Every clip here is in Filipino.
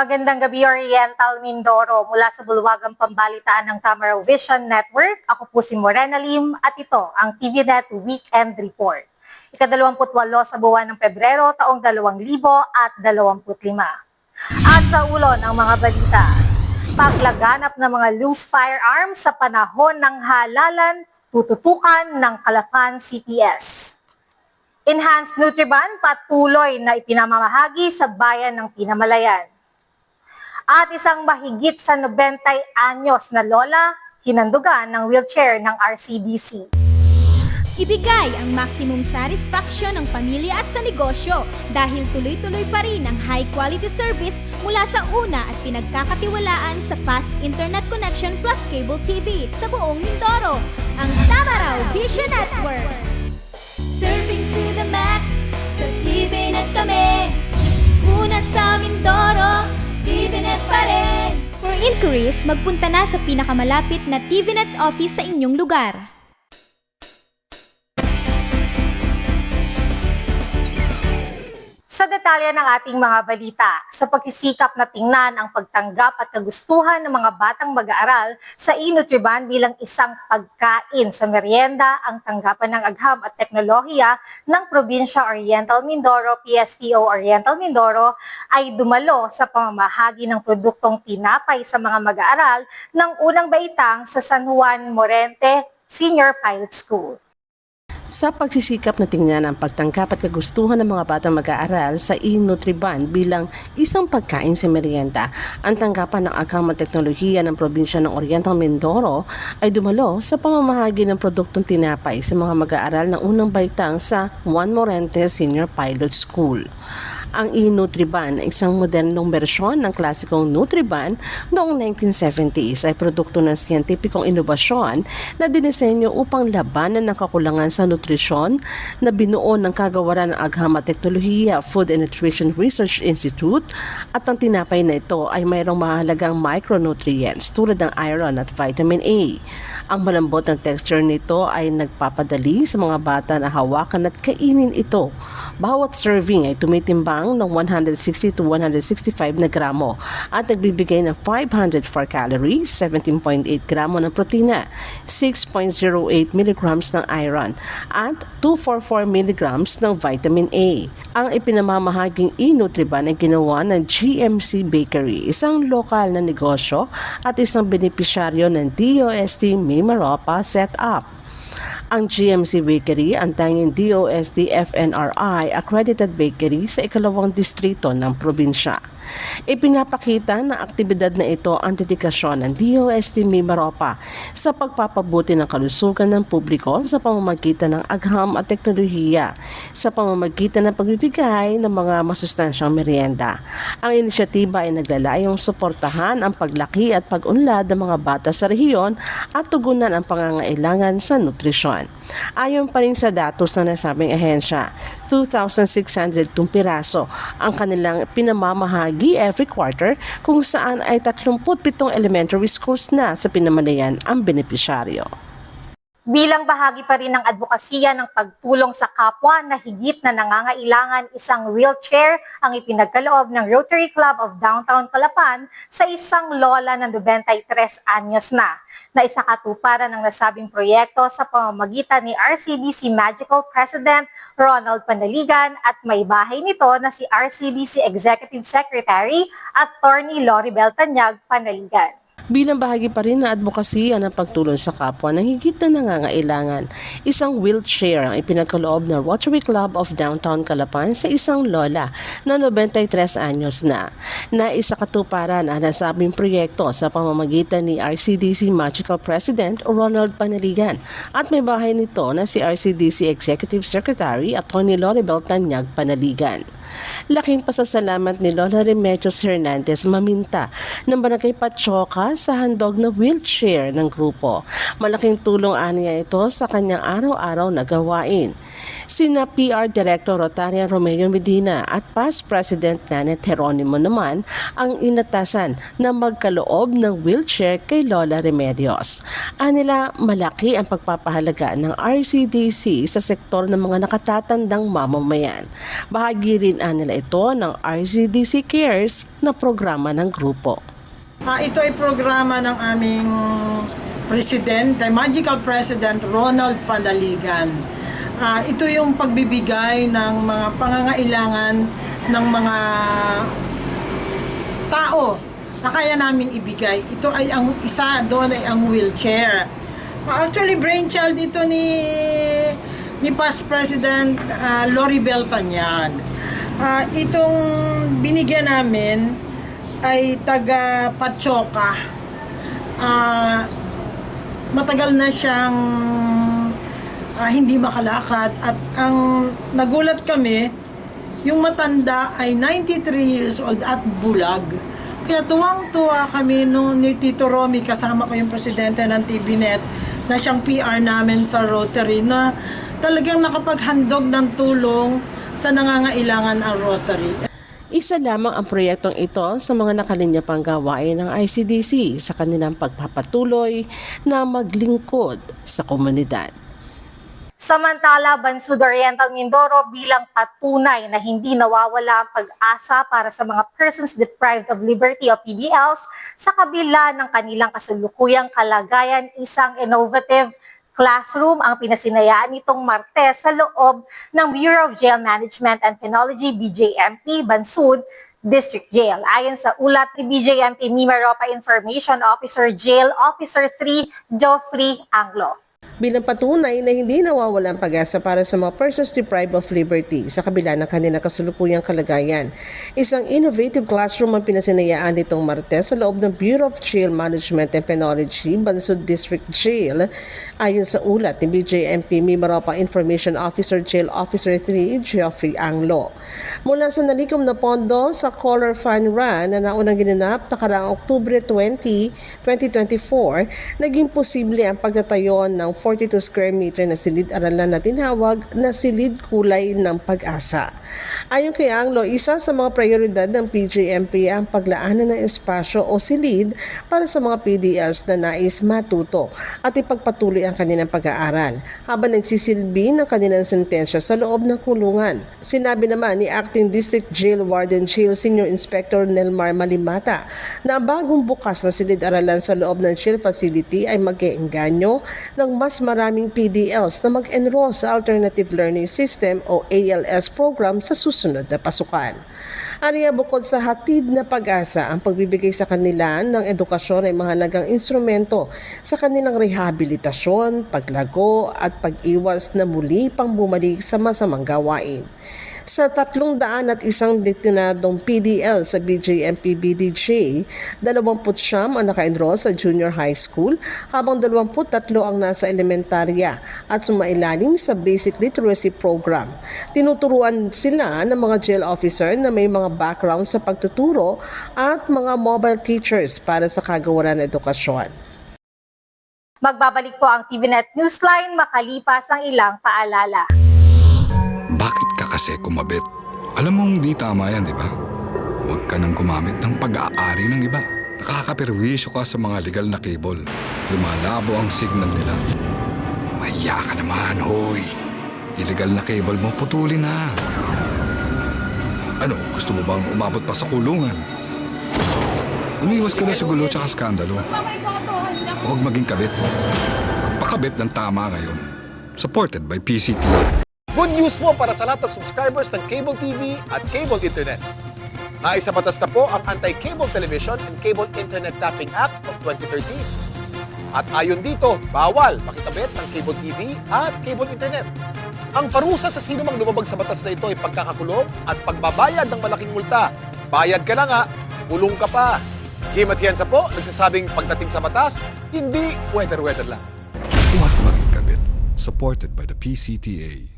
Magandang gabi, Oriental Mindoro. Mula sa bulwagang pambalitaan ng Tamaraw Vision Network, ako po si Morena Lim at ito ang TVNet Weekend Report. Ika-28 sa buwan ng Pebrero taong 2025. At sa ulo ng mga balita, paglaganap ng mga loose firearms sa panahon ng halalan, tututukan ng Calapan CPS. Enhanced Nutriban patuloy na ipinamamahagi sa bayan ng Pinamalayan. At isang mahigit sa 90 anyos na lola, hinandugan ng wheelchair ng RCDC. Ibigay ang maximum satisfaction ng pamilya at sa negosyo dahil tuloy-tuloy pa rin ang high-quality service mula sa una at pinagkakatiwalaan sa fast internet connection plus cable TV sa buong Mindoro, ang Tamaraw Vision Network. Serving to the max, sa TVNet kami. Una sa Mindoro, TVNet pa rin. For inquiries, magpunta na sa pinakamalapit na TVNet office sa inyong lugar. Sa detalye ng ating mga balita, sa pagsisikap na tingnan ang pagtanggap at kagustuhan ng mga batang mag-aaral sa e-Nutriban bilang isang pagkain sa merienda, ang tanggapan ng agham at teknolohiya ng Probinsya Oriental Mindoro, PSTO Oriental Mindoro, ay dumalo sa pamamahagi ng produktong tinapay sa mga mag-aaral ng unang baitang sa San Juan Morente Senior Pilot School. Sa pagsisikap na tingnan ang pagtangkap at kagustuhan ng mga batang mag-aaral sa e-Nutriban bilang isang pagkain sa merienda, ang tanggapan ng agham at teknolohiya ng probinsya ng Oriental Mindoro ay dumalo sa pamamahagi ng produktong tinapay sa mga mag-aaral ng unang baitang sa Juan Morente Senior Pilot School. Ang e-Nutriban, isang modernong bersyon ng klasikong Nutriban noong 1970s, ay produkto ng siyentipikong inobasyon na dinisenyo upang labanan ng kakulangan sa nutrisyon na binuo ng Kagawaran ng Agham at Teknolohiya Food and Nutrition Research Institute, at ang tinapay na ito ay mayroong mahalagang micronutrients tulad ng iron at vitamin A. Ang malambot na texture nito ay nagpapadali sa mga bata na hawakan at kainin ito. Bawat serving ay tumitimbang ng 160 to 165 na gramo at nagbibigay ng 504 calories, 17.8 gramo ng protina, 6.08 milligrams ng iron at 244 milligrams ng vitamin A. Ang ipinamamahaging e-Nutriban ay ginawa ng GMC Bakery, isang lokal na negosyo at isang benepisyaryo ng DOST Mimaropa setup. Ang GMC Bakery ang tanging DOST FNRI accredited bakery sa ikalawang distrito ng probinsya. Ipinapakita na aktibidad na ito ang dedikasyon ng DOST Mimaropa sa pagpapabuti ng kalusugan ng publiko sa pamamagitan ng agham at teknolohiya, sa pamamagitan ng pagbibigay ng mga masustansyang merienda. Ang inisyatiba ay naglalayong suportahan ang paglaki at pag-unlad ng mga bata sa rehiyon at tugunan ang pangangailangan sa nutrisyon. Ayon pa rin sa datos ng nasabing ahensya, 2,602 piraso ang kanilang pinamamahagi every quarter, kung saan ay 37 elementary schools na sa Pinamalayan ang benepisyaryo. Bilang bahagi pa rin ng advokasya ng pagtulong sa kapwa na higit na nangangailangan, isang wheelchair ang ipinagkaloob ng Rotary Club of Downtown Calapan sa isang lola ng 93 anyos na isakatuparan ng nasabing proyekto sa pamamagitan ni RCDC Magical President Ronald Panaligan at may bahay nito na si RCDC Executive Secretary Attorney Loribel Tanyag Panaligan. Bilang bahagi pa rin ng advokasya ng pagtulong sa kapwa na higit na nangangailangan, isang wheelchair ang ipinagkaloob ng Rotary Club of Downtown Calapan sa isang lola na 93 anyos na isakatuparan ang nasabing proyekto sa pamamagitan ni RCDC Magical President Ronald Panaligan at may bahay nito na si RCDC Executive Secretary Atty. Loribel Tanyag Panaligan. Laking pasasalamat ni Lola Remedios Hernandez Maminta ng Barangay Patsoka sa handog na wheelchair ng grupo. Malaking tulong aniya ito sa kanyang araw-araw na gawain. Sina PR Director Rotaria Romeo Medina at Past President Nanet Geronimo naman ang inatasan na magkaloob ng wheelchair kay Lola Remedios. Anila, malaki ang pagpapahalaga ng RCDC sa sektor ng mga nakatatandang mamamayan. Bahagi rin Sinundan nila ito ng RCDC Cares na programa ng grupo. Ito ay programa ng aming Presidente, Magical President Ronald Panaligan. Ito yung pagbibigay ng mga pangangailangan ng mga tao na kaya namin ibigay. Ito ay ang isa doon ay ang wheelchair. Actually, brainchild ito ni past President Loribel Tanyag. Itong binigyan namin ay taga Pachoka. Matagal na siyang hindi makalakad at ang nagulat kami, yung matanda ay 93 years old at bulag. Kaya tuwang-tuwa kami nung ni Tito Romy, kasama ko yung presidente ng TVNet, na siyang PR namin sa Rotary, na talagang nakapaghandog ng tulong sa nangangailangan ang Rotary. Isa lamang ang proyektong ito sa mga nakalinya pang gawain ng ICDC sa kanilang pagpapatuloy na maglingkod sa komunidad. Samantala, Bansud Oriental Mindoro bilang patunay na hindi nawawala ang pag-asa para sa mga persons deprived of liberty o PDLs sa kabila ng kanilang kasulukuyang kalagayan, isang innovative classroom ang pinasinayaan nitong Martes sa loob ng Bureau of Jail Management and Penology BJMP Bansud District Jail. Ayon sa ulat ni BJMP Mimaropa Information Officer Jail Officer 3 Geoffrey Anglo. Bilang patunay na hindi nawawalang pag-asa para sa mga persons deprived of liberty sa kabila ng kanilang kasulukuyang kalagayan. Isang innovative classroom ang pinasinayaan nitong Martes sa loob ng Bureau of Jail Management and Penology, Bansud District Jail. Ayon sa ulat ni BJMP Mimaropa Information Officer Jail Officer 3 Geoffrey Anglo. Mula sa nalikom na pondo sa Color Fund Run na naunang ginanap nakaraang Oktubre 20, 2024, naging posible ang pagtatayo ng 42 square meter na silid-aralan na tinawag na silid kulay ng pag-asa. Ayon kay Anglo, isa sa mga prioridad ng PJMP ang paglaanan ng espasyo o silid para sa mga PDLs na nais matuto at ipagpatuloy ang kanilang pag-aaral habang nagsisilbi ng kanilang sentensya sa loob ng kulungan. Sinabi naman ni Acting District Jail Warden Jail Senior Inspector Nelmar Malimata na ang bagong bukas na silid-aralan sa loob ng jail facility ay mag-eengganyo ng mas maraming PDLs na mag-enroll sa Alternative Learning System o ALS program sa susunod na pasukan. Aniya, bukod sa hatid na pag-asa, ang pagbibigay sa kanila ng edukasyon ay mahalagang instrumento sa kanilang rehabilitasyon, paglago at pag-iwas na muli pang bumalik sa masamang gawain. Sa 301 detinadong PDL sa BJMP BDJ, 29 ang naka-enroll sa junior high school habang 23 ang nasa elementarya at sumailalim sa basic literacy program. Tinuturuan sila ng mga jail officer na may mga background sa pagtuturo at mga mobile teachers para sa kagawaran ng edukasyon. Magbabalik po ang TVNet Newsline makalipas ang ilang paalala. Bakit ka kasi kumabit? Alam mong di tama yan, di ba? Huwag ka nang gumamit ng pag-aari ng iba. Nakakaperwisyo ka sa mga legal na cable. Lumalabo ang signal nila. Mahiya ka naman, hoy. Illegal na cable mo, putulin na. Ano, gusto mo bang umabot pa sa kulungan? Umiwas ka na sa gulo tsaka skandalo. Huwag maging kabit. Magpakabit ng tama ngayon. Supported by PCTA. Good news po para sa lahat ng subscribers ng Cable TV at Cable Internet. Naisabatas na po ang Anti-Cable Television and Cable Internet Tapping Act of 2013. At ayon dito, bawal makikabit ng Cable TV at Cable Internet. Ang parusa sa sino mang lumabag sa batas na ito ay pagkakakulong at pagbabayad ng malaking multa. Bayad ka na nga, kulong ka pa. Kim Atienza po, nagsasabing pagdating sa batas, hindi weather-weather lang. Huwag maging kabit. Supported by the PCTA.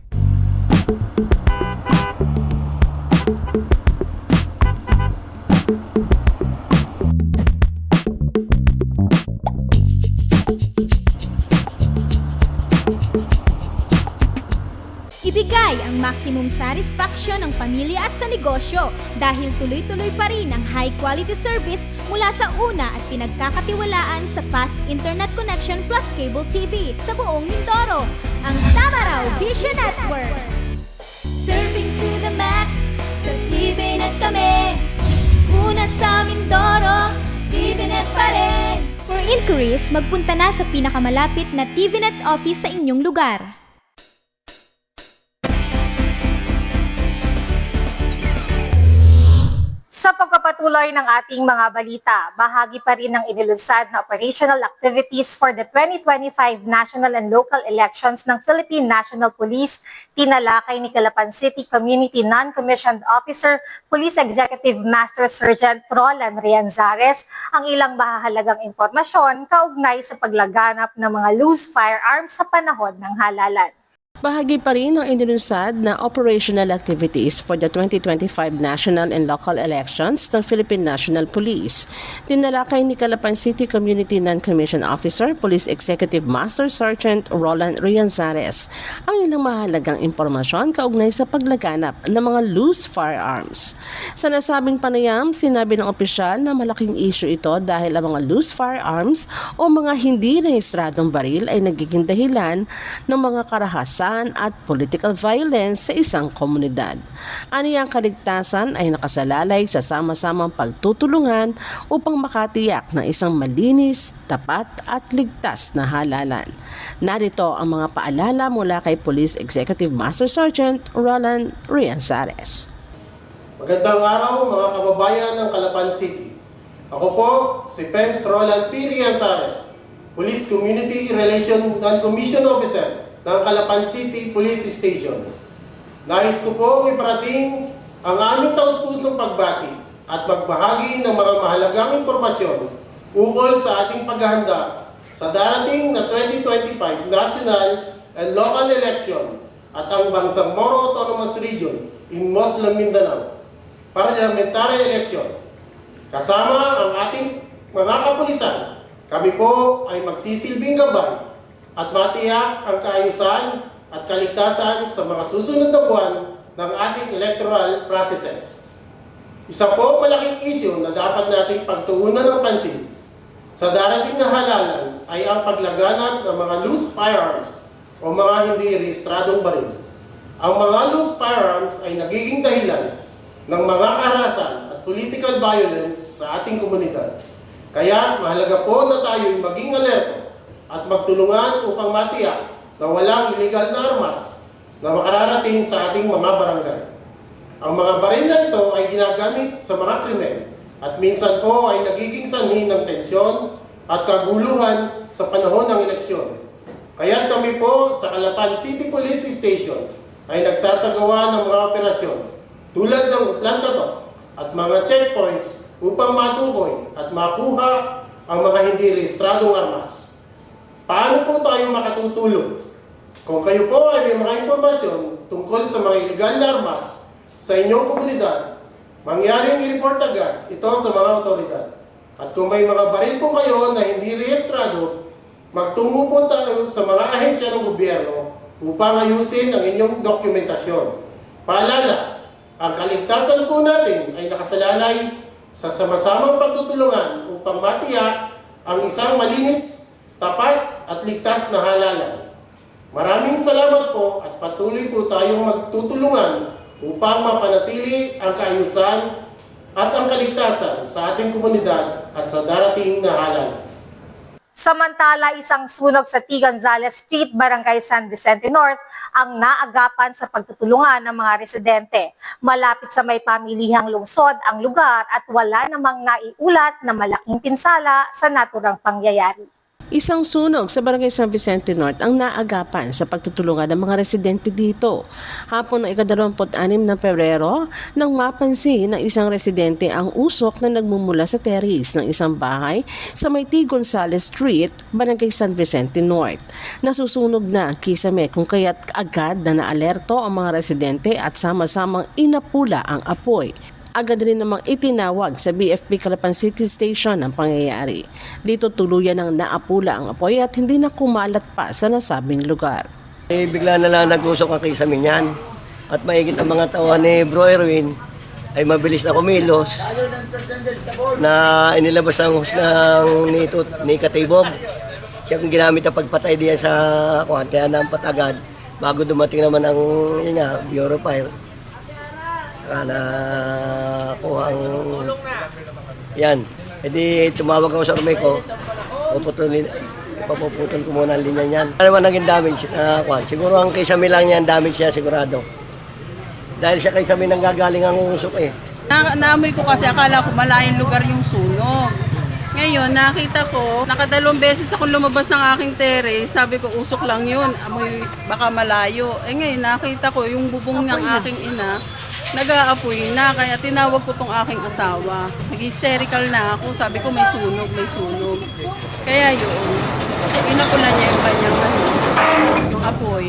Ibigay ang maximum satisfaction ng pamilya at sa negosyo dahil tuloy-tuloy pa rin ang high-quality service mula sa una at pinagkakatiwalaan sa fast internet connection plus cable TV sa buong Mindoro, ang Tamaraw Vision Network. Serving to the max sa inquiries, magpunta na sa pinakamalapit na TVNet office sa inyong lugar. Sa pagpapatuloy ng ating mga balita, bahagi pa rin ng inilunsad na operational activities for the 2025 national and local elections ng Philippine National Police, tinalakay ni Calapan City Community Non-Commissioned Officer, Police Executive Master Sergeant Roland Rianzares ang ilang mahahalagang impormasyon kaugnay sa paglaganap ng mga loose firearms sa panahon ng halalan. Bahagi pa rin ng inilunsad na operational activities for the 2025 national and local elections ng Philippine National Police. Tinalakay ni Calapan City Community Non-Commissioned Officer, Police Executive Master Sergeant Roland Rianzares ang ilang mahalagang impormasyon kaugnay sa paglaganap ng mga loose firearms. Sa nasabing panayam, sinabi ng opisyal na malaking issue ito dahil ang mga loose firearms o mga hindi rehistradong baril ay nagiging dahilan ng mga karahasan at political violence sa isang komunidad. Aniyang kaligtasan ay nakasalalay sa sama-samang pagtutulungan upang makatiyak ng isang malinis, tapat at ligtas na halalan. Narito ang mga paalala mula kay Police Executive Master Sergeant Roland Rianzares. Magandang araw mga kababayan ng Calapan City. Ako po si PEMS Roland P. Rianzares, Police Community Relation Non-Commissioned Officer ng Calapan City Police Station. Nais ko po iparating ang aming taus-pusong pagbati at magbahagi ng mga mahalagang impormasyon ukol sa ating paghahanda sa darating na 2025 national and local election at ang Bangsamoro Autonomous Region in Muslim Mindanao parliamentary election. Kasama ang ating mga kapulisan, kami po ay magsisilbing gabay at matiyak ang kaayusan at kaligtasan sa mga susunod na buwan ng ating electoral processes. Isa po malaking issue na dapat nating pagtuunan ng pansin sa darating na halalan ay ang paglaganap ng mga loose firearms o mga hindi rehistradong baril. Ang mga loose firearms ay nagiging dahilan ng mga karahasan at political violence sa ating komunidad. Kaya mahalaga po na tayo maging alerto at magtulungan upang matiyak na walang illegal na armas na makararating sa ating mga barangay. Ang mga baril na ito ay ginagamit sa mga krimen at minsan po ay nagiging sanhi ng tensyon at kaguluhan sa panahon ng eleksyon. Kaya kami po sa Calapan City Police Station ay nagsasagawa ng mga operasyon tulad ng Uplan Katok at mga checkpoints upang matukoy at makuha ang mga hindi rehistradong armas. Paano po tayo makatutulong? Kung kayo po ay may mga impormasyon tungkol sa mga illegal na armas sa inyong komunidad, mangyaring i-report agad ito sa mga otoridad. At kung may mga baril po kayo na hindi rehistrado, magtungo po tayo sa mga ahensya ng gobyerno upang ayusin ang inyong dokumentasyon. Paalala, ang kaligtasan po natin ay nakasalalay sa sama-samang pagtutulungan upang matiyak ang isang malinis, tapat at ligtas na halalan. Maraming salamat po at patuloy po tayong magtutulungan upang mapanatili ang kaayusan at ang kaligtasan sa ating komunidad at sa darating na halalan. Samantala, isang sunog sa T. Gonzales Street, Barangay San Vicente North ang naagapan sa pagtutulungan ng mga residente. Malapit sa may pamilihang lungsod ang lugar at wala namang naiulat na malaking pinsala sa naturang pangyayari. Isang sunog sa Barangay San Vicente North ang naagapan sa pagtutulungan ng mga residente dito. Hapon ng ika-26 ng Pebrero, nang mapansin ng isang residente ang usok na nagmumula sa terrace ng isang bahay sa may T. Gonzales Street, Barangay San Vicente North. Nasusunog na ang kisame kung kaya't agad na naalerto ang mga residente at sama-samang inapula ang apoy. Agad rin namang itinawag sa BFP Calapan City Station ang pangyayari. Dito tuluyan ng naapula ang apoy at hindi na kumalat pa sa nasabing lugar. Bigla na lang nag-usok ang kisame niyan. At maigit ang mga tauhan ni Bro Erwin ay mabilis na kumilos na inilabas ang husgang ni Katibog. Siya ang ginamit na pagpatay diyan sa kaya ng patagad bago dumating naman ang Bureau Fire. Na kuha ang yan. Edi tumawag ako sa rumay ko papuputol ko muna ang linya niyan. Ano naman naging damage na kwan? Siguro ang kisame lang niyan, damage siya sigurado. Dahil siya kisame nang gagaling ang usok eh. Naamoy ko kasi akala ko malayong lugar yung sunog. Ngayon, nakita ko, nakadalawang beses ako lumabas ng aking terrace. Sabi ko, usok lang yun. Amoy, baka malayo. Ngayon, nakita ko yung bubong ng aking ina, nag-aapoy na. Kaya tinawag ko tong aking asawa. Nag-hysterical na ako. Sabi ko, may sunog, may sunog. Kaya yun, inapulan niya yung kanyang yung apoy.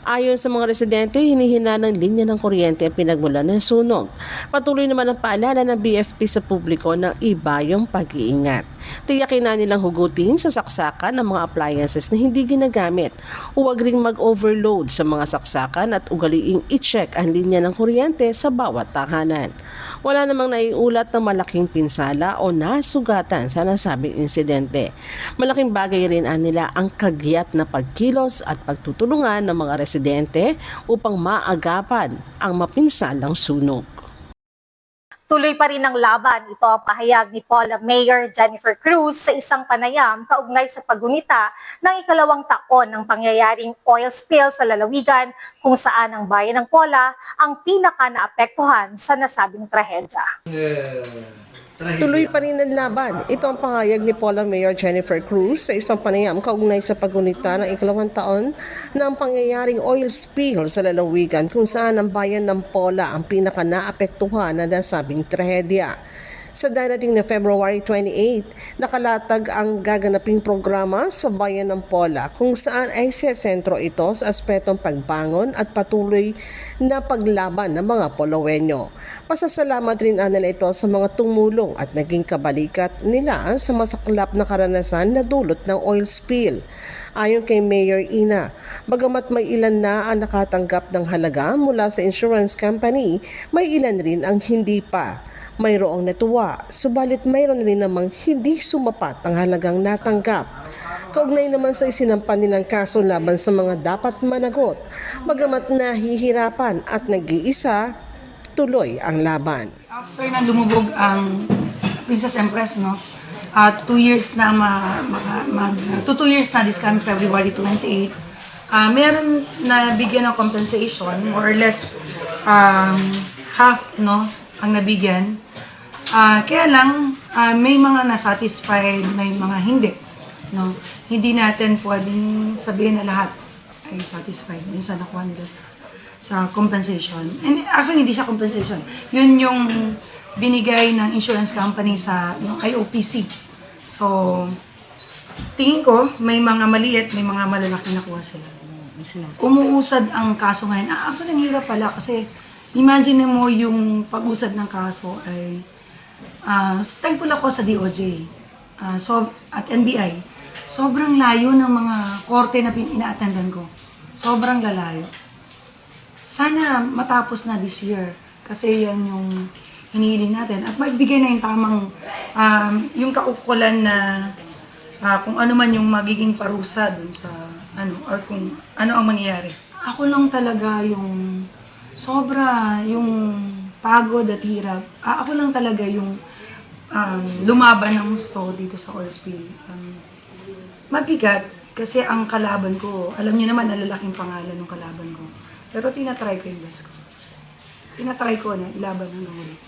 Ayon sa mga residente, hinihina ng linya ng kuryente ang pinagmulan ng sunog. Patuloy naman ang paalala ng BFP sa publiko ng ibayong pag-iingat. Tiyakin na nilang hugutin sa saksakan ng mga appliances na hindi ginagamit. Huwag ring mag-overload sa mga saksakan at ugaliing i-check ang linya ng kuryente sa bawat tahanan. Wala namang naiulat ng malaking pinsala o nasugatan sa nasabing insidente. Malaking bagay rin nila ang kagyat na pagkilos at pagtutulungan ng mga residente upang maagapan ang mapinsalang sunog. Tuloy pa rin ang laban. Ito ang pahayag ni Paula Mayor Jennifer Cruz sa isang panayam kaugnay sa paggunita ng ikalawang taon ng pangyayaring oil spill sa lalawigan kung saan ang bayan ng Pola ang pinaka-naapektuhan sa nasabing trahedya. Tuloy pa rin ang laban. Ito ang pahayag ni Paula Mayor Jennifer Cruz sa isang panayam kaugnay sa paggunita ng ikalawang taon ng pangyayaring oil spill sa lalawigan kung saan ang bayan ng Pola ang pinaka-naapektuhan na nasabing trahedya. Sa darating na February 28, nakalatag ang gaganaping programa sa bayan ng Pola kung saan ay sesentro ito sa aspetong pagbangon at patuloy na paglaban ng mga Polowenyo. Pasasalamat rin nila ito sa mga tumulong at naging kabalikat nila sa masaklap na karanasan na dulot ng oil spill. Ayon kay Mayor Ina, bagamat may ilan na ang nakatanggap ng halaga mula sa insurance company, may ilan rin ang hindi pa. Mayroong natuwa, subalit mayroon rin namang hindi sumapat ang halagang natanggap. Kaugnay naman sa isinampan nilang kaso laban sa mga dapat managot, bagamat nahihirapan at nag-iisa, tuloy ang laban. After na lumubog ang Princess Empress, no? 2 years na 2 years na this coming February 28, meron na bigyan ng compensation, more or less half, no, ang nabigyan. Kaya lang, may mga nasatisfied, may mga hindi. No? Hindi natin pwedeng sabihin na lahat ay satisfied. Minsan nakuha nila sa compensation. And actually, hindi siya compensation. Yun yung binigay ng insurance company sa yung IOPC. So, tingin ko, may mga maliit, may mga malalaki nakuha sila. Umuusad ang kaso ngayon. Actually, ang hirap pala kasi imagine mo yung pag-usad ng kaso ay thankful ako sa DOJ at NBI. Sobrang layo ng mga korte na ina-attendan ko. Sobrang lalayo. Sana matapos na this year kasi yan yung hinihiling natin. At magbigay na yung tamang, yung kaukulan na kung ano man yung magiging parusa dun sa or kung ano ang mangyayari. Ako lang talaga yung sobra yung pagod at hirap. Ako lang talaga yung lumaban ng gusto dito sa oil spill. Mabigat kasi ang kalaban ko, alam niyo naman, lalaking pangalan ng kalaban ko. Pero tinatry ko yung best ko. Tinatry ko na ilaban ng ulit.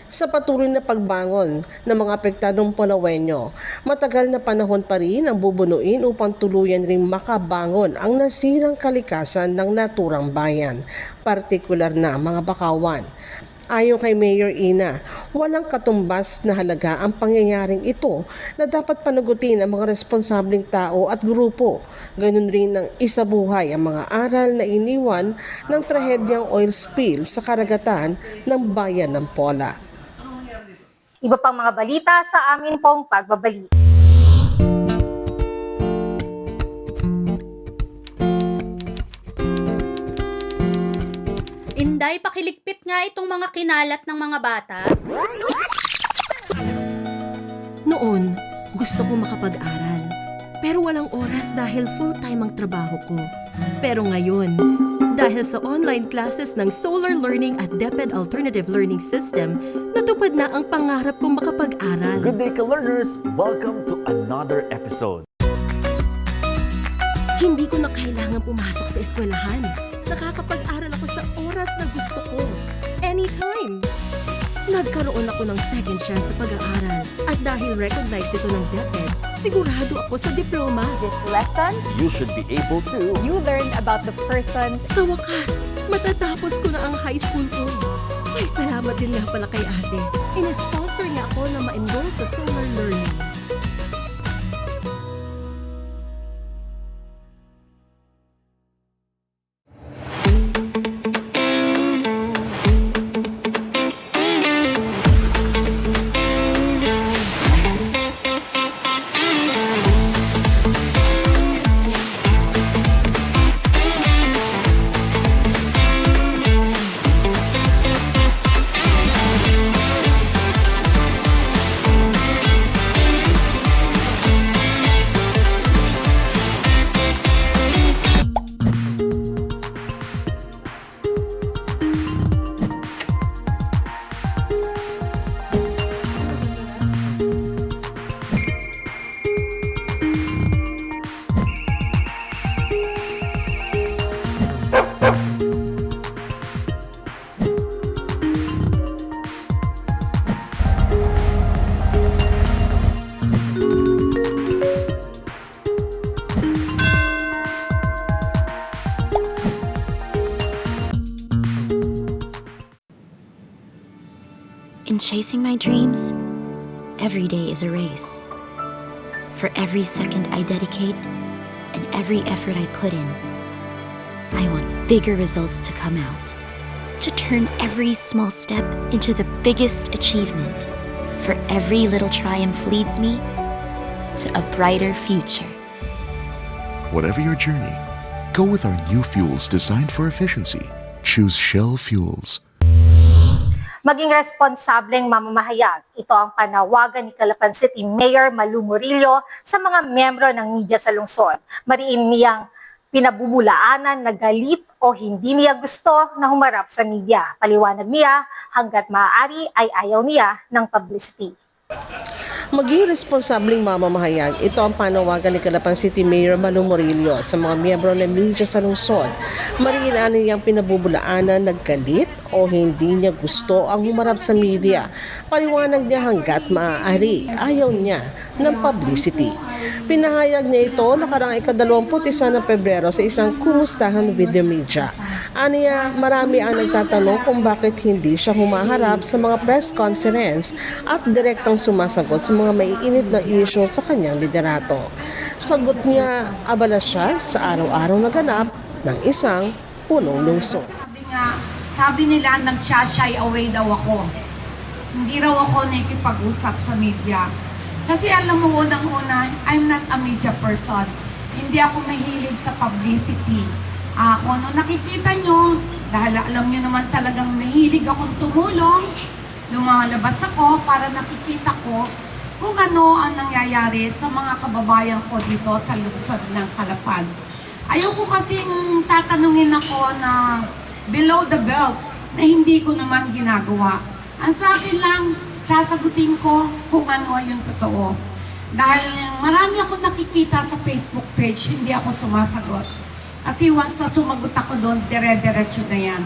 Sa patuloy na pagbangon ng mga apektadong Polowenyo, matagal na panahon pa rin ang bubunuin upang tuluyan ring makabangon ang nasirang kalikasan ng naturang bayan, partikular na mga bakawan. Ayon kay Mayor Ina, walang katumbas na halaga ang pangyayaring ito na dapat panagutin ang mga responsabling tao at grupo. Ganun rin ang isabuhay ang mga aral na iniwan ng trahedyang oil spill sa karagatan ng bayan ng Pola. Iba pang mga balita sa amin pong pagbabalik. Inday, pakiligpit nga itong mga kinalat ng mga bata. Noon, gusto ko makapag-aral. Pero walang oras dahil full-time ang trabaho ko. Pero ngayon, Dahil sa online classes ng Solar Learning at DepEd Alternative Learning System, natupad na ang pangarap kong makapag-aral. Good day, ka-learners! Welcome to another episode. Hindi ko na kailangan pumasok sa eskwelahan. Nakakapag-aral ako sa oras na gusto ko. Anytime! Nagkaroon ako ng second chance sa pag-aaral. At dahil recognized ito ng DepEd, sigurado ako sa diploma. This lesson, You should be able to... you learned about the persons. Sa wakas, matatapos ko na ang high school ko. Ay, salamat din nga pala kay ate. In-sponsor niya ako na ma-enroll sa Solar Learning. In chasing my dreams, every day is a race. For every second I dedicate and every effort I put in, I want bigger results to come out. To turn every small step into the biggest achievement. For every little triumph leads me to a brighter future. Whatever your journey, go with our new fuels designed for efficiency. Choose Shell Fuels. Maging responsableng mamamahayag. Ito ang panawagan ni Calapan City Mayor Malu Murillo sa mga miyembro ng media sa lungsod. Mariin niyang pinabubulaanan na galit o hindi niya gusto na humarap sa media. Paliwanag niya, hanggat maaari ay ayaw niya ng publicity. Maging responsableng mamamahayag, ito ang panawagan ni Calapan City Mayor Malu Murillo sa mga miyembro ng media sa lungsod. Mariin niyang pinabubulaanan na galit o hindi niya gusto ang humarap sa media. Paliwanag niya hanggat maaari, ayaw niya ng publicity. Pinahayag niya ito nakaraang ika-21 ng Pebrero sa isang kumustahan with the media. Aniya, marami ang nagtatanong kung bakit hindi siya humaharap sa mga press conference at direktang sumasagot sa mga maiinit na issue sa kanyang liderato. Sagot niya, abala siya sa araw-araw na ganap ng isang punong lungsod. Sabi nila, nagsha-shy away daw ako. Hindi raw ako nakikipag-usap sa media. Kasi alam mo, unang-una, I'm not a media person. Hindi ako mahilig sa publicity. Ako, nung nakikita nyo, dahil alam nyo naman talagang mahilig akong tumulong, lumalabas ako para nakikita ko kung ano ang nangyayari sa mga kababayan ko dito sa lungsod ng Calapan. Ayoko kasing tatanungin ako na below the belt na hindi ko naman ginagawa. Ang sa akin lang, sasagutin ko kung ano yung totoo. Dahil marami akong nakikita sa Facebook page, hindi ako sumasagot. Kasi once na sumagot ako doon, dire-diretso na yan.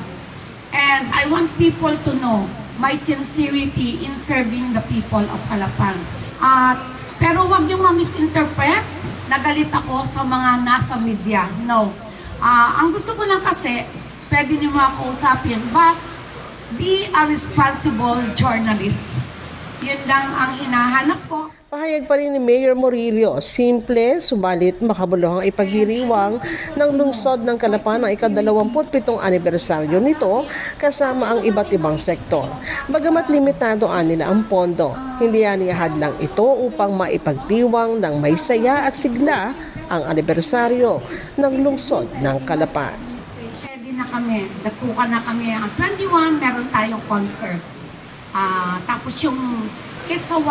And I want people to know my sincerity in serving the people of Calapan. Pero wag niyong ma-misinterpret na galit ako sa mga nasa media. No. Ang gusto ko lang kasi, pwede niyo mga kausapin, but be a responsible journalist. Yun lang ang hinahanap ko. Pahayag pa rin ni Mayor Murillo, simple, subalit makabuluhang ipagdiriwang ng lungsod ng Calapan ang ika-27 anibersaryo nito kasama ang iba't ibang sektor. Bagamat limitado nila ang pondo, hindi aniyahad lang ito upang maipagdiwang ng may saya at sigla ang anibersaryo ng lungsod ng Calapan. Ready na kami, dakuka na kami. Ang 21, meron tayong concert. Tapos yung it's a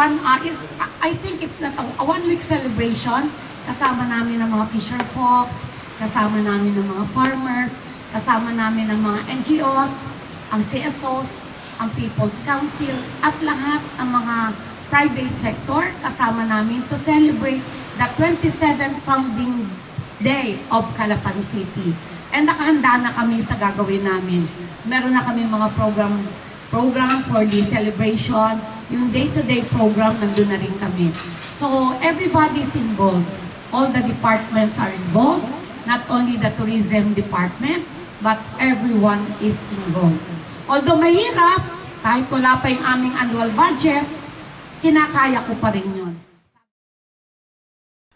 I think it's not a 1-week celebration. Kasama namin ng mga fisher folks, kasama namin ng mga farmers, Kasama namin ang mga NGOs, ang CSOs, ang People's Council, at lahat ang mga private sector kasama namin to celebrate the 27th founding day of Calapan City. And nakahanda na kami sa gagawin namin. Meron na kami mga program for the celebration. Yung day-to-day program, nandun na rin kami. So, everybody is involved. All the departments are involved. Not only the tourism department, but everyone is involved. Although mahirap, kahit wala pa yung aming annual budget, kinakaya ko pa rin yun.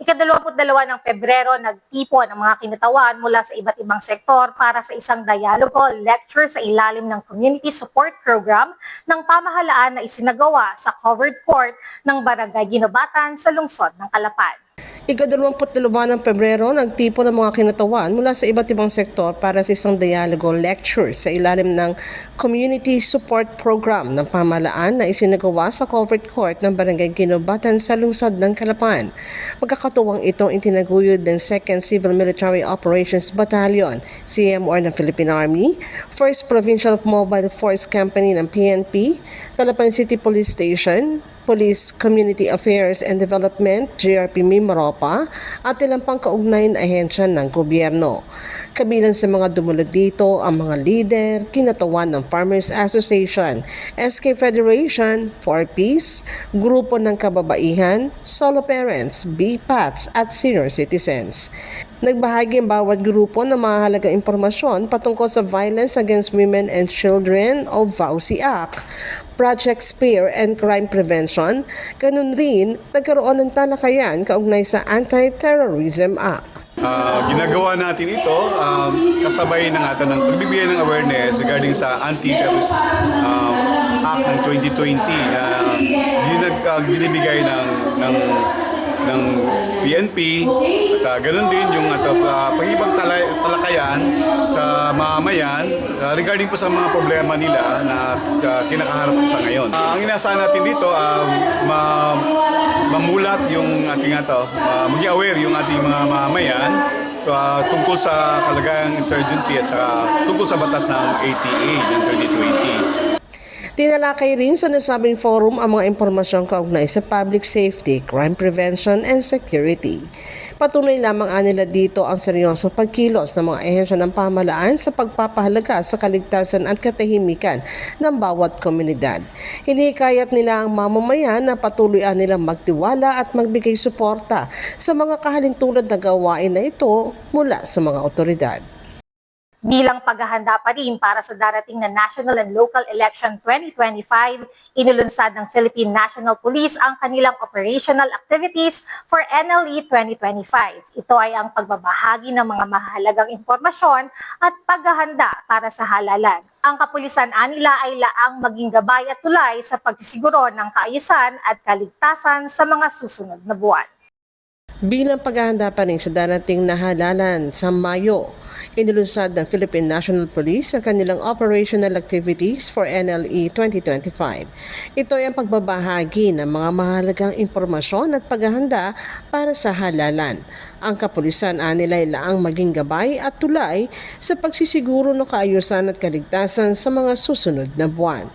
Ika-22 ng Pebrero, nagtipon ang mga kinatawan mula sa iba't ibang sektor para sa isang dialogo lecture sa ilalim ng Community Support Program ng pamahalaan na isinagawa sa covered court ng Barangay Ginobatan sa lungsod ng Calapan. Ika-22 ng Pebrero, nagtipon ng mga kinatawan mula sa iba't ibang sektor para sa isang dialogo lecture sa ilalim ng Community Support Program ng pamahalaan na isinagawa sa covered court ng Barangay Ginobatan sa lungsod ng Calapan. Magkakatuwang itong itinaguyod ng 2nd Civil Military Operations Battalion, CMOR ng Philippine Army, 1st Provincial Mobile Force Company ng PNP, Calapan City Police Station, Police Community Affairs and Development, GRP Mimaropa, at ilang pang kaugnay na ahensya ng gobyerno. Kabilang sa mga dumulog dito ang mga leader, kinatawan ng Farmers Association, SK Federation, 4Ps, Grupo ng Kababaihan, Solo Parents, BPATS at Senior Citizens. Nagbahagi ang bawat grupo ng mahalagang impormasyon patungkol sa Violence Against Women and Children o VAUSI Act, Project Spear and Crime Prevention. Ganun rin, nagkaroon ng talakayan kaugnay sa Anti-Terrorism Act. Ginagawa natin ito kasabay ng atin ng pagbibigay ng awareness regarding sa Anti-Terrorism Act ng 2020 na binibigay ng PNP at ganun din yung pagkipagtalakayan sa mamamayan regarding po sa mga problema nila na kinakaharap sa ngayon. Ang inaasahan natin dito, mamulat yung ating maging aware yung ating mga mamamayan tungkol sa kalagayang insurgency at tungkol sa batas ng ATA ng 2020. Tinalakay rin sa nasabing forum ang mga impormasyong kaugnay sa public safety, crime prevention, and security. Patuloy lamang nila dito ang seryosong pagkilos ng mga ehensya ng pamahalaan sa pagpapahalaga sa kaligtasan at katahimikan ng bawat komunidad. Hinikayat nila ang mamamayan na patuloy nilang magtiwala at magbigay suporta sa mga kahalintulad na gawain na ito mula sa mga otoridad. Bilang paghahanda pa rin para sa darating na National and Local Election 2025, inulunsad ng Philippine National Police ang kanilang operational activities for NLE 2025. Ito ay ang pagbabahagi ng mga mahalagang impormasyon at paghahanda para sa halalan. Ang kapulisan nila ay laang maging gabay at tulay sa pagsisiguro ng kaayusan at kaligtasan sa mga susunod na buwan. Bilang paghahanda pa rin sa darating na halalan sa Mayo, inilunsad ng Philippine National Police ang kanilang operational activities for NLE 2025. Ito ay ang pagbabahagi ng mga mahalagang impormasyon at paghahanda para sa halalan. Ang kapulisan nila ay laang maging gabay at tulay sa pagsisiguro ng kaayusan at kaligtasan sa mga susunod na buwan.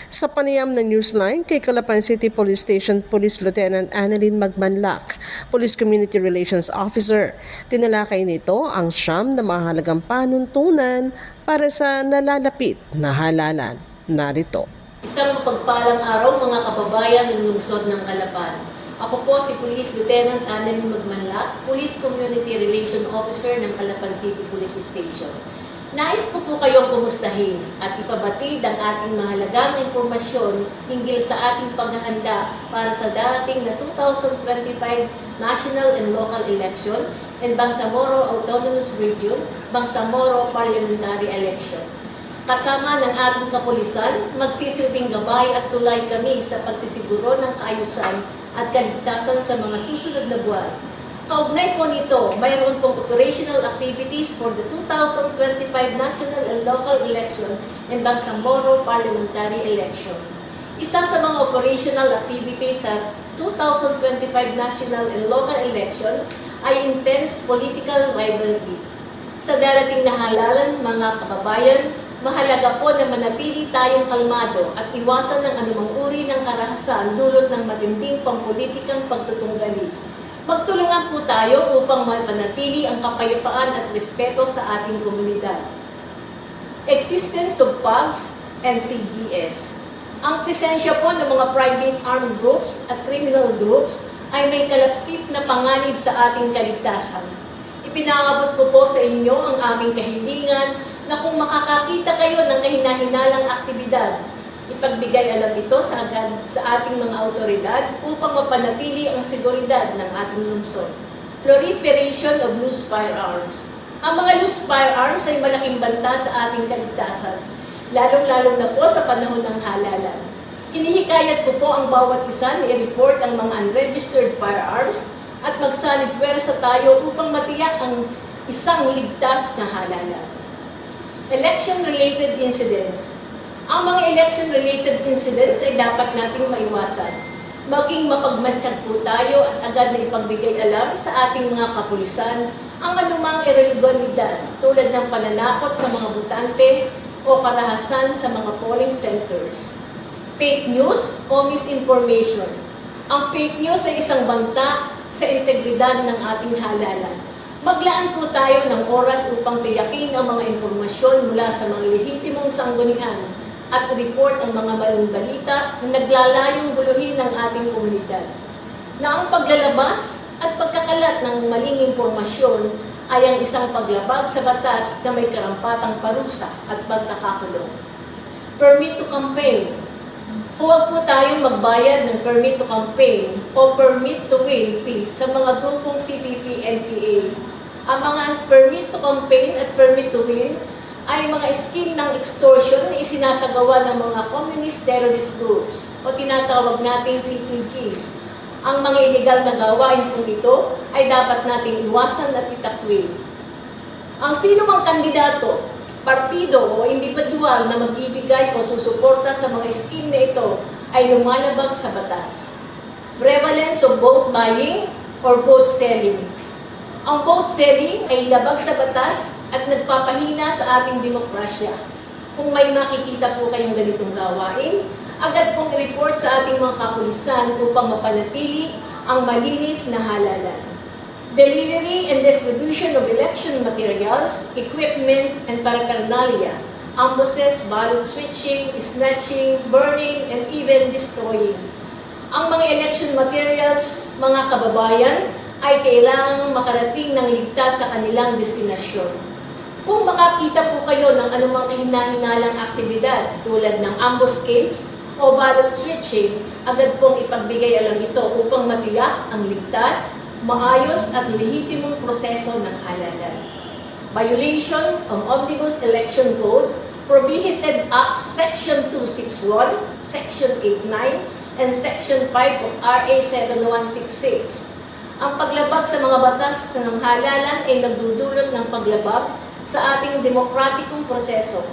Sa panayam ng Newsline kay Calapan City Police Station Police Lieutenant Annalyn Magmanlac, Police Community Relations Officer, tinalakay nito ang siyam na mahalagang panuntunan para sa nalalapit na halalan. Narito. Isang mapagpalang araw mga kababayan ng lungsod ng Calapan. Ako po si Police Lieutenant Annalyn Magmanlac, Police Community Relations Officer ng Calapan City Police Station. Nais ko po kayong kumustahin at ipabatid ang ating mahalagang impormasyon hinggil sa ating paghahanda para sa darating na 2025 National and Local Election and Bangsamoro Autonomous Region, Bangsamoro Parliamentary Election. Kasama ng ating kapulisan, magsisilbing gabay at tulay kami sa pagsisiguro ng kaayusan at kaligtasan sa mga susunod na buwan. Kaugnay po nito, mayroon pong operational activities for the 2025 National and Local Election and Bangsamoro Parliamentary Election. Isa sa mga operational activities sa 2025 National and Local Election ay intense political rivalry. Sa darating na halalan, mga mga kababayan, mahalaga po na manatili tayong kalmado at iwasan ng anumang uri ng karahasan dulot ng matinding pampolitikang pagtutunggali. Magtulungan po tayo upang mapanatili ang kapayapaan at respeto sa ating komunidad. Existence of PUGs and CGS. Ang presensya po ng mga private armed groups at criminal groups ay may kalakip na panganib sa ating kaligtasan. Ipinaabot ko po sa inyo ang aming kahilingan na kung makakakita kayo ng kahinahinalang aktibidad, ipagbigay alam ito sa ating mga autoridad upang mapanatili ang seguridad ng ating lungsod. Proliferation of loose firearms. Ang mga loose firearms ay malaking banta sa ating kaligtasan, lalong-lalo na po sa panahon ng halalan. Hinihikayat ko po ang bawat isa na i-report ang mga unregistered firearms at magsanib puwersa tayo upang matiyak ang isang ligtas na halalan. Election-related incidents. Ang mga election-related incidents ay dapat nating maiwasan. Maging mapagmatsyag po tayo at agad na ipagbigay alam sa ating mga kapulisan ang anumang irelegalidad tulad ng pananakot sa mga botante o karahasan sa mga polling centers. Fake news o misinformation. Ang fake news ay isang banta sa integridad ng ating halalan. Maglaan po tayo ng oras upang tiyakin ang mga impormasyon mula sa mga lehitimong sanggunian at report ang mga maling balita na naglalayong guluhin ng ating komunidad. Na ang paglalabas at pagkakalat ng maling impormasyon ay ang isang paglabag sa batas na may karampatang parusa at pagkakakulong. Permit to campaign. Huwag po tayong magbayad ng permit to campaign o permit to win fees sa mga grupong CPP-NPA. Ang mga permit to campaign at permit to win ay mga scheme ng extortion na isinasagawa ng mga communist terrorist groups o tinatawag nating CTGs. Ang mga illegal na gawain po ito ay dapat nating iwasan at itakwil. Ang sino mang kandidato, partido o individual na magbibigay o susuporta sa mga scheme na ito ay lumalabag sa batas. Prevalence of vote buying or vote selling. Ang vote selling ay labag sa batas at nagpapahina sa ating demokrasya. Kung may makikita po kayong ganitong gawain, agad pong i-report sa ating mga kapulisan upang mapanatili ang malinis na halalan. Delivery and distribution of election materials, equipment, and paraphernalia, abuses, ballot switching, snatching, burning, and even destroying. Ang mga election materials, mga kababayan, ay kailangang makarating ng ligtas sa kanilang destinasyon. Kung makakita po kayo ng anumang kahina-hinalang aktibidad tulad ng ambuscades o ballot switching, agad pong ipagbigay alam ito upang matiyak ang ligtas, maayos at lehitimong proseso ng halalan. Violation of Omnibus Election Code, Prohibited Acts Section 261, Section 89, and Section 5 of RA 7166. Ang paglabag sa mga batas ng halalan ay nagdudulot ng paglabag sa ating demokratikong proseso.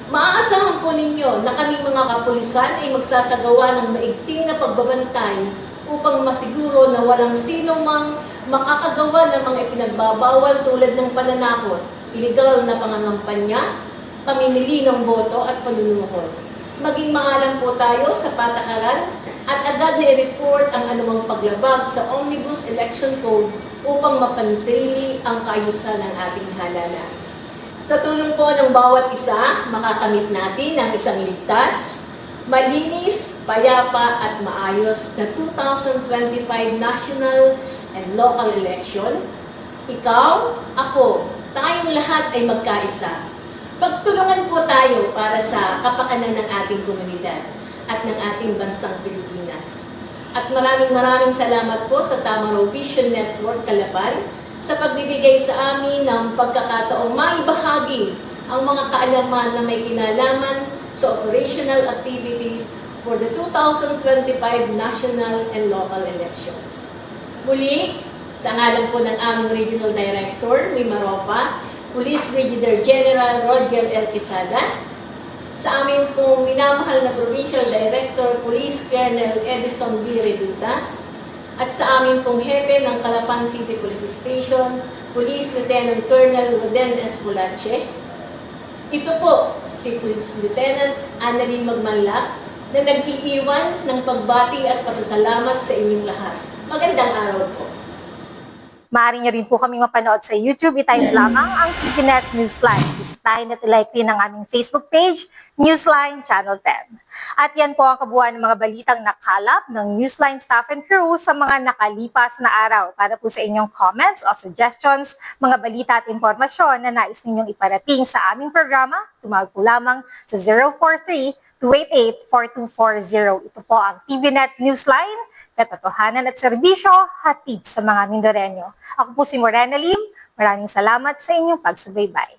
Maaasahan po ninyo na kaming mga kapulisan ay magsasagawa ng maigting na pagbabantay upang masiguro na walang sino mang makakagawa ng mga ipinagbabawal tulad ng pananakot, illegal na pangangampanya, pamimili ng boto at panunuhod. Maging maalam po tayo sa patakaran at agad na i-report ang anumang paglabag sa Omnibus Election Code upang mapanatili ang kaayusan ng ating halalan. Sa tulong po ng bawat isa, makakamit natin ang isang ligtas, malinis, payapa at maayos na 2025 national and local election. Ikaw, ako, tayong lahat ay magkaisa. Pagtulungan po tayo para sa kapakanan ng ating komunidad at ng ating bansang Pilipinas. At maraming salamat po sa Tamaraw Vision Network Calapan sa pagbibigay sa amin ng pagkakataong maibahagi ang mga kaalaman na may kinalaman sa operational activities for the 2025 national and local elections. Muli, sa ngalan po ng aming Regional Director, Mima Ropa, Police Brigadier General Roger L. Quesada, sa amin pong minamahal na Provincial Director, Police Colonel Edison B. Reduta, at sa amin pong Hepe ng Calapan City Police Station, Police Lieutenant Colonel Roden S. Bulache, Ito po si Police Lieutenant Annalyn Magmanlak na nag-iiwan ng pagbati at pasasalamat sa inyong lahat. Magandang araw po. Maaari niyo rin po kami mapanood sa YouTube. I-type lamang ang TVNet Newsline. Bisitahin at ilike din ang aming Facebook page, Newsline Channel 10. At yan po ang kabuuan ng mga balitang nakalap ng Newsline staff and crew sa mga nakalipas na araw. Para po sa inyong comments o suggestions, mga balita at impormasyon na nais ninyong iparating sa aming programa, tumawag po lamang sa 043-288-4240. Ito po ang TVNet Newsline, katotohanan at serbisyo, hatid sa mga Mindoreño. Ako po si Morena Lim. Maraming salamat sa inyong pagsubaybay.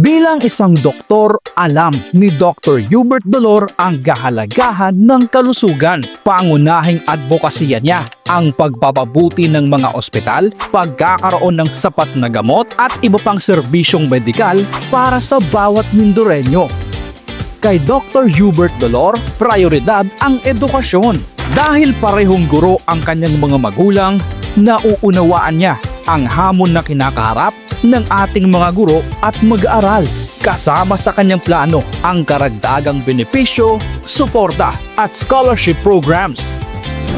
Bilang isang doktor, alam ni Dr. Hubert Dolor ang kahalagahan ng kalusugan. Pangunahing advokasya niya ang pagpapabuti ng mga ospital, pagkakaroon ng sapat na gamot at iba pang serbisyong medikal para sa bawat Mindoreño. Kay Dr. Hubert Dolor, prioridad ang edukasyon. Dahil parehong guro ang kanyang mga magulang, nauunawaan niya ang hamon na kinakaharap ng ating mga guro at mag-aaral. Kasama sa kanyang plano ang karagdagang benepisyo, suporta at scholarship programs.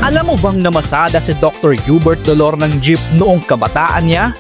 Alam mo bang namasada si Dr. Hubert Dolor ng jeep noong kabataan niya?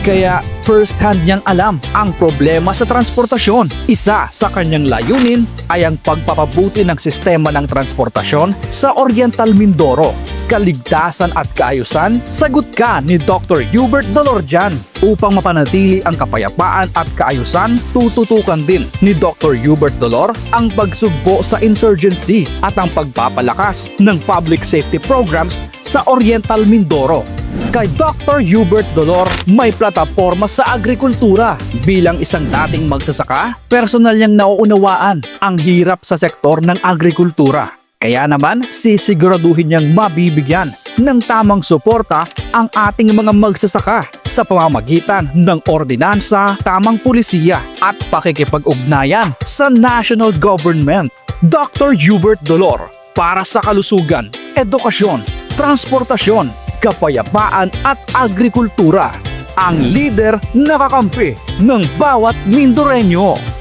Kaya first-hand niyang alam ang problema sa transportasyon. Isa sa kanyang layunin ay ang pagpapabuti ng sistema ng transportasyon sa Oriental Mindoro. Kaligtasan at kaayusan, sagot ka ni Dr. Hubert Dolor dyan. Upang mapanatili ang kapayapaan at kaayusan, tututukan din ni Dr. Hubert Dolor ang pagsugpo sa insurgency at ang pagpapalakas ng public safety programs sa Oriental Mindoro. Kay Dr. Hubert Dolor, may plataporma sa agrikultura. Bilang isang dating magsasaka, personal niyang nauunawaan ang hirap sa sektor ng agrikultura. Kaya naman, sisiguraduhin niyang mabibigyan ng tamang suporta ang ating mga magsasaka sa pamamagitan ng ordinansa, tamang pulisiya at pakikipag-ugnayan sa national government. Dr. Hubert Dolor, para sa kalusugan, edukasyon, transportasyon, kapayapaan at agrikultura. Ang lider na kakampi ng bawat Mindoreño.